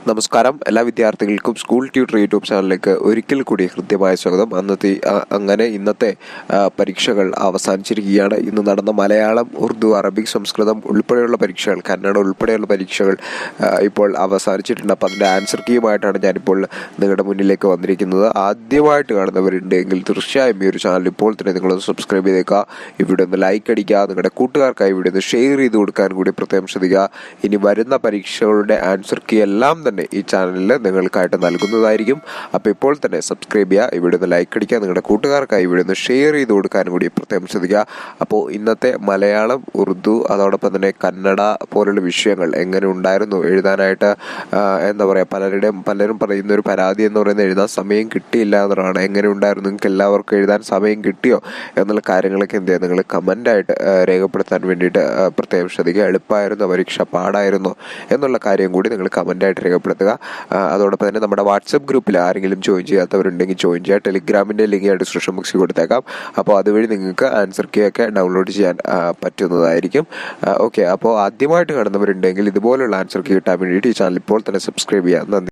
നമസ്കാരം. എല്ലാ വിദ്യാർത്ഥികൾക്കും സ്കൂൾ ട്യൂട്ടർ യൂട്യൂബ് ചാനലിലേക്ക് ഒരിക്കൽ കൂടി ഹൃദ്യമായ സ്വാഗതം. ഇന്നത്തെ പരീക്ഷകൾ അവസാനിച്ചിരിക്കുകയാണ്. ഇന്ന് നടന്ന മലയാളം, ഉറുദു, അറബിക്, സംസ്കൃതം ഉൾപ്പെടെയുള്ള പരീക്ഷകൾ, കന്നഡ ഉൾപ്പെടെയുള്ള പരീക്ഷകൾ ഇപ്പോൾ അവസാനിച്ചിട്ടുണ്ട്. അപ്പോൾ അതിൻ്റെ ആൻസർ കീയുമായിട്ടാണ് ഞാനിപ്പോൾ നിങ്ങളുടെ മുന്നിലേക്ക് വന്നിരിക്കുന്നത്. ആദ്യമായിട്ട് കാണുന്നവരുണ്ടെങ്കിൽ തീർച്ചയായും ഈ ഒരു ചാനൽ ഇപ്പോൾ തന്നെ നിങ്ങളൊന്ന് സബ്സ്ക്രൈബ് ചെയ്തേക്കുക. ഇവിടെ ഒന്ന് ലൈക്ക് അടിക്കുക. നിങ്ങളുടെ കൂട്ടുകാർക്കായി ഇവിടെ ഒന്ന് ഷെയർ ചെയ്ത് കൊടുക്കാൻ കൂടി പ്രത്യേകം ശ്രദ്ധിക്കുക. ഇനി വരുന്ന പരീക്ഷകളുടെ ആൻസർ കീ എല്ലാം തന്നെ ഈ ചാനലിൽ നിങ്ങൾക്കായിട്ട് നൽകുന്നതായിരിക്കും. അപ്പോൾ ഇപ്പോൾ തന്നെ സബ്സ്ക്രൈബ് ചെയ്യുക, ഇവിടെ ഒന്ന് ലൈക്ക് അടിക്കുക, നിങ്ങളുടെ കൂട്ടുകാർക്കായി ഇവിടെ ഒന്ന് ഷെയർ ചെയ്ത് കൊടുക്കാനും കൂടി പ്രത്യേകം ശ്രദ്ധിക്കുക. അപ്പോൾ ഇന്നത്തെ മലയാളം, ഉറുദു, അതോടൊപ്പം തന്നെ കന്നഡ പോലുള്ള വിഷയങ്ങൾ എങ്ങനെ ഉണ്ടായിരുന്നു എഴുതാനായിട്ട്? എന്താ പറയുക, പലരും പറയുന്ന ഒരു പരാതി എന്ന് പറയുന്നത് എഴുതാൻ സമയം കിട്ടിയില്ല എന്നതാണ്. എങ്ങനെ ഉണ്ടായിരുന്നു, നിങ്ങൾക്ക് എല്ലാവർക്കും എഴുതാൻ സമയം കിട്ടിയോ എന്നുള്ള കാര്യങ്ങളൊക്കെ എന്ത് ചെയ്യുക, നിങ്ങൾ കമൻ്റായിട്ട് രേഖപ്പെടുത്താൻ വേണ്ടിയിട്ട് പ്രത്യേകം ശ്രദ്ധിക്കുക. എളുപ്പമായിരുന്നോ പരീക്ഷ, പാടായിരുന്നോ എന്നുള്ള കാര്യം കൂടി നിങ്ങൾ കമൻ്റായിട്ട് രേഖപ്പെടുത്തുക. അതോടൊപ്പം തന്നെ നമ്മുടെ വാട്സപ്പ് ഗ്രൂപ്പിൽ ആരെങ്കിലും ജോയിൻ ചെയ്യാത്തവരുണ്ടെങ്കിൽ ജോയിൻ ചെയ്യുക. ടെലിഗ്രാമിൻ്റെ ലിങ്ക് ഡിസ്ക്രിപ്ഷൻ ബോക്സിൽ കൊടുത്തേക്കാം. അപ്പോൾ അതുവഴി നിങ്ങൾക്ക് ആൻസർ കീ ഒക്കെ ഡൗൺലോഡ് ചെയ്യാൻ പറ്റുന്നതായിരിക്കും. ഓക്കെ, അപ്പോൾ ആദ്യമായിട്ട് കാണുന്നവരുണ്ടെങ്കിൽ ഇതുപോലുള്ള ആൻസർ കീ കിട്ടാൻ വേണ്ടിയിട്ട് ഈ ചാനൽ ഇപ്പോൾ തന്നെ സബ്സ്ക്രൈബ് ചെയ്യാം. നന്ദി.